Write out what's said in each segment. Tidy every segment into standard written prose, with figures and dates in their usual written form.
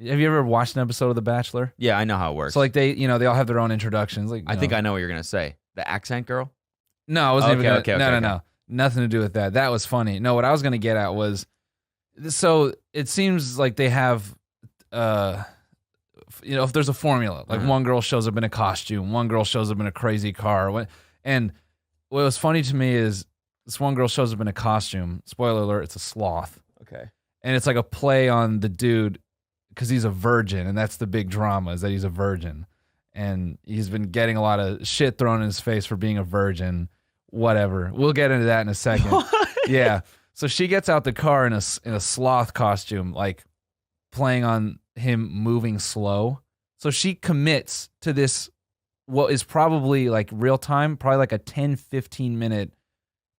Have you ever watched an episode of The Bachelor? Yeah, I know how it works. So like they all have their own introductions. Like I think I know what you're gonna say. The accent girl. No, I wasn't even gonna, no. Okay. Nothing to do with that. That was funny. No, what I was gonna get at was, so it seems like they have, if there's a formula, like one girl shows up in a costume, one girl shows up in a crazy car, and what was funny to me is this one girl shows up in a costume. Spoiler alert: it's a sloth. Okay. And it's like a play on the dude because he's a virgin, and that's the big drama is that he's a virgin, and he's been getting a lot of shit thrown in his face for being a virgin. Whatever. We'll get into that in a second. Yeah. So she gets out the car in a sloth costume, like playing on him moving slow. So she commits to this, what is probably like real time, probably like a 10, 15 minute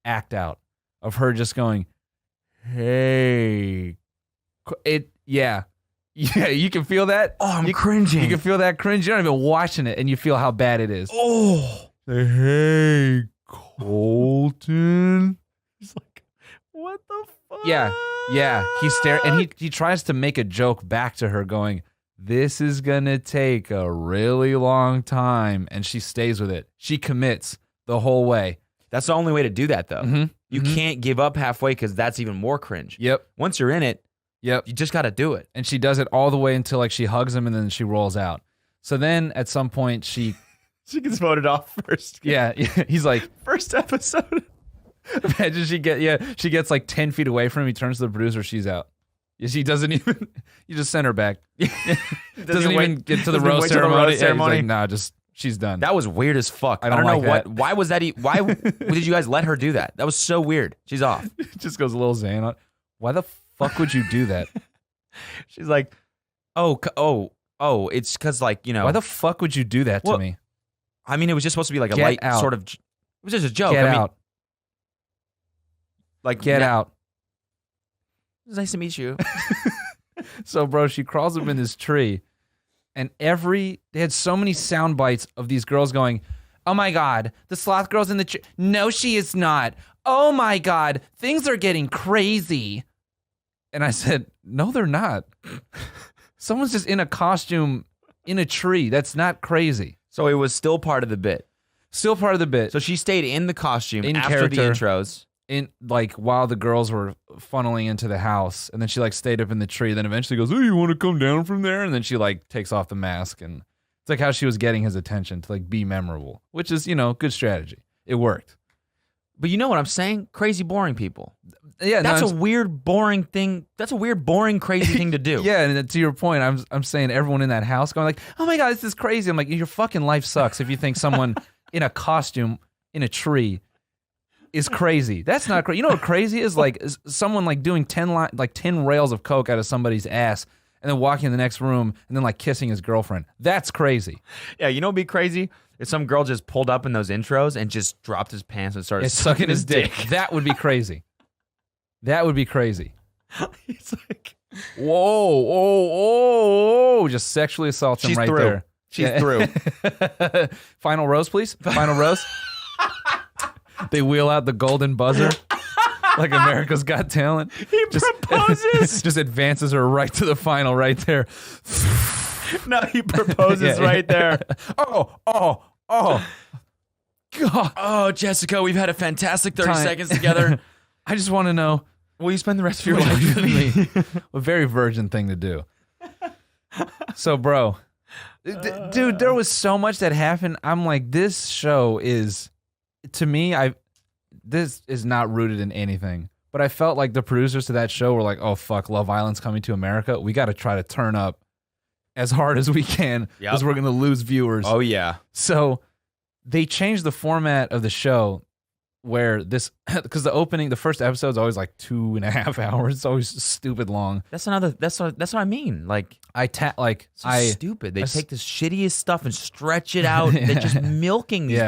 act out of her just going, hey. Yeah, you can feel that. Oh, I'm cringing. You can feel that cringe. You're not even watching it, and you feel how bad it is. Oh. Hey, Colton. He's like, what the fuck? Yeah. He tries to make a joke back to her, going, "This is gonna take a really long time," and she stays with it. She commits the whole way. That's the only way to do that, though. Mm-hmm. You can't give up halfway because that's even more cringe. Yep. Once you're in it, you just got to do it. And she does it all the way until like she hugs him and then she rolls out. So then at some point she gets voted off first. Yeah. He's like, first episode. Imagine she gets like 10 feet away from him. He turns to the producer. She's out. She doesn't even. You just send her back. doesn't even get to the rose ceremony. He's like, nah, she's done. That was weird as fuck. I don't know what. Why was that? Why did you guys let her do that? That was so weird. She's off. Just goes a little Zane on. Why the fuck would you do that? She's like, oh, it's because like, you know. Why the fuck would you do that to me? I mean, it was just supposed to be like a light sort of. It was just a joke. Get out. Like, get out. It was nice to meet you. So, bro, she crawls up in this tree, and they had so many sound bites of these girls going, "Oh my God, the sloth girl's in the tree. No, she is not. Oh my God, things are getting crazy." And I said, "No, they're not. Someone's just in a costume in a tree. That's not crazy." So it was still part of the bit. Still part of the bit. So she stayed in the costume after character, the intros. In like while the girls were funneling into the house, and then she like stayed up in the tree. Then eventually goes, "Oh, you want to come down from there?" And then she like takes off the mask, and it's like how she was getting his attention to like be memorable, which is good strategy. It worked. But you know what I'm saying? Crazy boring people. Yeah, that's a weird boring thing. That's a weird boring crazy thing to do. Yeah, and to your point, I'm saying everyone in that house going like, "Oh my God, this is crazy." I'm like, your fucking life sucks if you think someone in a costume in a tree is crazy. That's not crazy. You know what crazy is? Like someone like doing 10 rails of coke out of somebody's ass and then walking in the next room and then like kissing his girlfriend. That's crazy. Yeah, you know what'd be crazy? If some girl just pulled up in those intros and just dropped his pants and started sucking his dick. That would be crazy. That would be crazy. He's like, whoa, just sexually assaults him right there. She's through. Final rose, please. Final rose. They wheel out the golden buzzer like America's Got Talent. He proposes. Just advances her right to the final right there. No, he proposes right there. Oh. God. Oh, Jessica, we've had a fantastic 30 seconds together. I just want to know, will you spend the rest of your life with me? A very virgin thing to do. So, bro, dude, there was so much that happened. I'm like, this show is... To me, this is not rooted in anything, but I felt like the producers to that show were like, "Oh fuck, Love Island's coming to America. We got to try to turn up as hard as we can because we're gonna lose viewers." Oh yeah. So they changed the format of the show where because the first episode is always like 2.5 hours. It's always stupid long. That's what I mean. Like stupid. They take this shittiest stuff and stretch it out. They're just milking these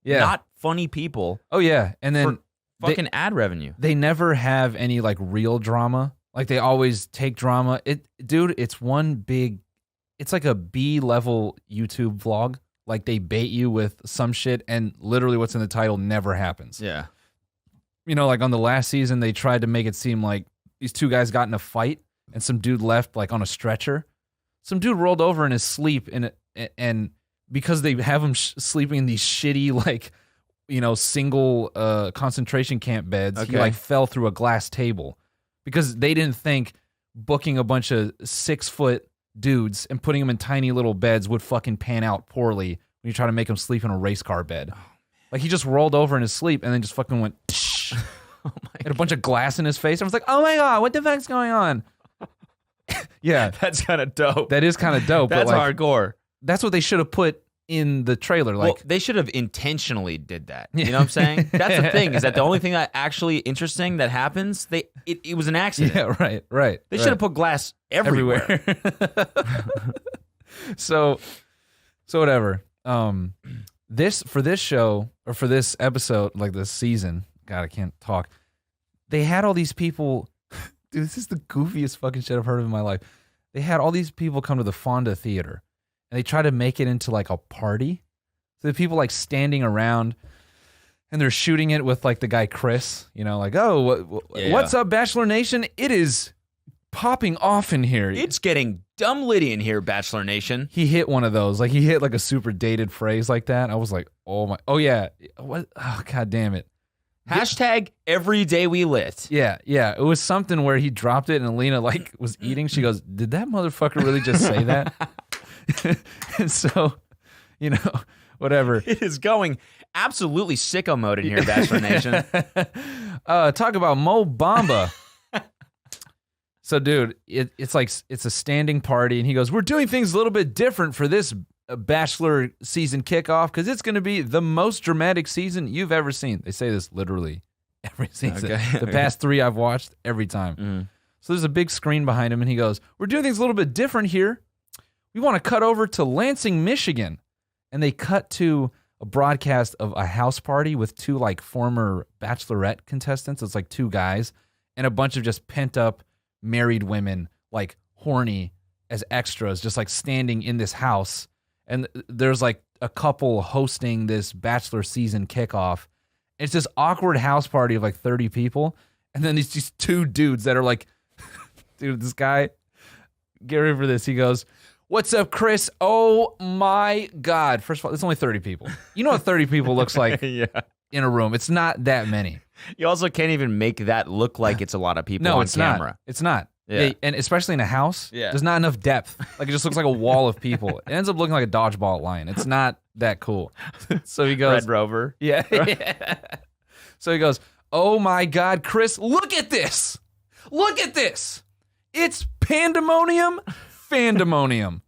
not funny people. Oh yeah, and then for fucking ad revenue. They never have any like real drama. Like they always take drama. It's one big. It's like a B-level YouTube vlog. Like they bait you with some shit, and literally what's in the title never happens. Yeah. Like on the last season, they tried to make it seem like these two guys got in a fight, and some dude left like on a stretcher, some dude rolled over in his sleep, and because they have him sleeping in these shitty, like, single concentration camp beds, he like fell through a glass table because they didn't think booking a bunch of 6-foot dudes and putting them in tiny little beds would fucking pan out poorly when you try to make them sleep in a race car bed. Oh, like, he just rolled over in his sleep and then just fucking went, and a bunch of glass in his face. I was like, oh my God, what the fuck's going on? Yeah. That's kind of dope. That is kind of dope. That's but like, hardcore. That's what they should have put in the trailer. Like, well, they should have intentionally did that. You know what I'm saying? That's the thing, is that the only thing that actually interesting that happens, it was an accident. Yeah, right. They should have put glass everywhere. So whatever. For this show, or for this episode, like this season, God, I can't talk. They had all these people. Dude, this is the goofiest fucking shit I've heard of in my life. They had all these people come to the Fonda Theater, and they try to make it into like a party. So the people like standing around, and they're shooting it with like the guy Chris, like, oh, what's up, Bachelor Nation? It is popping off in here. It's getting dumb litty in here, Bachelor Nation. He hit one of those. Like, he hit like a super dated phrase like that. I was like, oh yeah. What? Oh, God damn it. Hashtag every day we lit. Yeah. It was something where he dropped it and Alina like was eating. She goes, did that motherfucker really just say that? And so, whatever. It is going absolutely sicko mode in here, Bachelor Nation. Talk about Mo Bamba. So, dude, it's like, it's a standing party, and he goes, we're doing things a little bit different for this Bachelor season kickoff because it's going to be the most dramatic season you've ever seen. They say this literally every season. Okay. The past 3 I've watched, every time. Mm. So there's a big screen behind him, and he goes, we're doing things a little bit different here. We want to cut over to Lansing, Michigan. And they cut to a broadcast of a house party with 2 like former Bachelorette contestants. It's like 2 guys and a bunch of just pent up married women, like horny as extras, just like standing in this house. And there's like a couple hosting this Bachelor season kickoff. It's this awkward house party of like 30 people. And then these 2 dudes that are like, dude, this guy, get ready for this. He goes, what's up, Chris? Oh my God. First of all, it's only 30 people. You know what 30 people looks like in a room. It's not that many. You also can't even make that look like it's a lot of people on camera. Not. It's not. Yeah. And especially in a house, there's not enough depth. Like, it just looks like a wall of people. It ends up looking like a dodgeball line. It's not that cool. So he goes, Red Rover. Yeah. So he goes, oh my God, Chris, look at this. Look at this. It's pandemonium, fandemonium.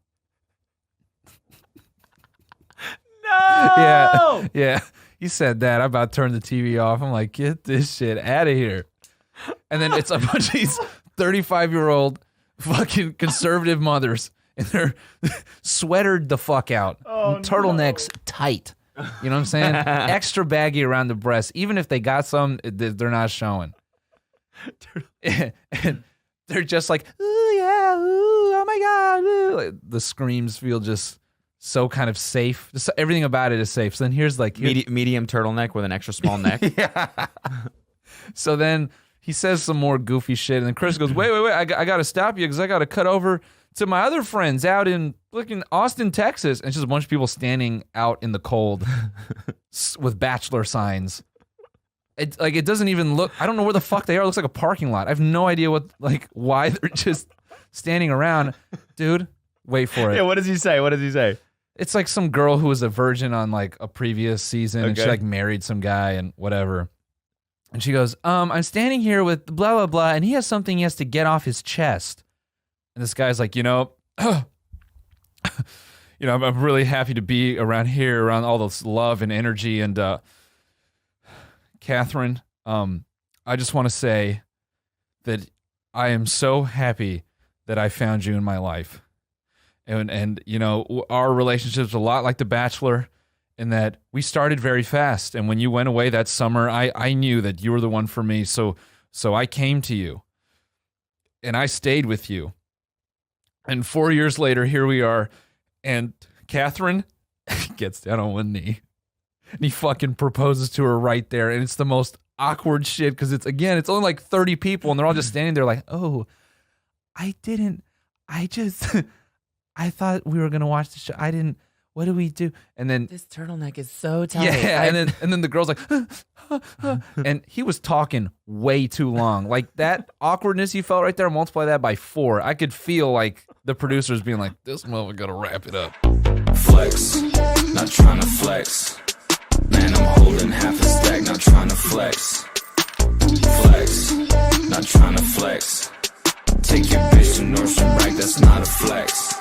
No. Yeah. He said that. I about turned the TV off. I'm like, get this shit out of here. And then it's a bunch of these 35-year-old fucking conservative mothers, and they're sweatered the fuck out. Oh, turtlenecks tight. You know what I'm saying? Extra baggy around the breasts. Even if they got some, they're not showing. And they're just like, ooh, yeah, ooh, oh my God. Ooh. Like, the screams feel just so kind of safe. Just everything about it is safe. So then here's like... medium turtleneck with an extra small neck. Yeah. So then he says some more goofy shit, and then Chris goes, wait, I got to stop you because I got to cut over to my other friends out in fucking Austin, Texas. And it's just a bunch of people standing out in the cold with Bachelor signs. It doesn't even look, I don't know where the fuck they are. It looks like a parking lot. I have no idea why they're just standing around. Dude, wait for it. Yeah, what does he say? It's like some girl who was a virgin on like a previous season, and she like married some guy and whatever. And she goes, I'm standing here with blah, blah, blah, and he has something he has to get off his chest. And this guy's like, I'm really happy to be around here, around all this love and energy. And Catherine, I just want to say that I am so happy that I found you in my life. And our relationship's a lot like The Bachelor, in that we started very fast. And when you went away that summer, I knew that you were the one for me. So I came to you and I stayed with you. And 4 years later, here we are. And Catherine gets down on one knee and he fucking proposes to her right there. And it's the most awkward shit because it's only like 30 people and they're all just standing there like, oh, I thought we were gonna watch the show. I didn't. What do we do? And then this turtleneck is so tight. Yeah, and then the girl's like, and he was talking way too long. Like that awkwardness you felt right there. Multiply that by 4. I could feel like the producers being like, "This motherfucker gotta wrap it up." Flex, not trying to flex. Man, I'm holding half a stack, not trying to flex. Flex, not trying to flex. Take your bitch to Nordstrom Rack, that's not a flex.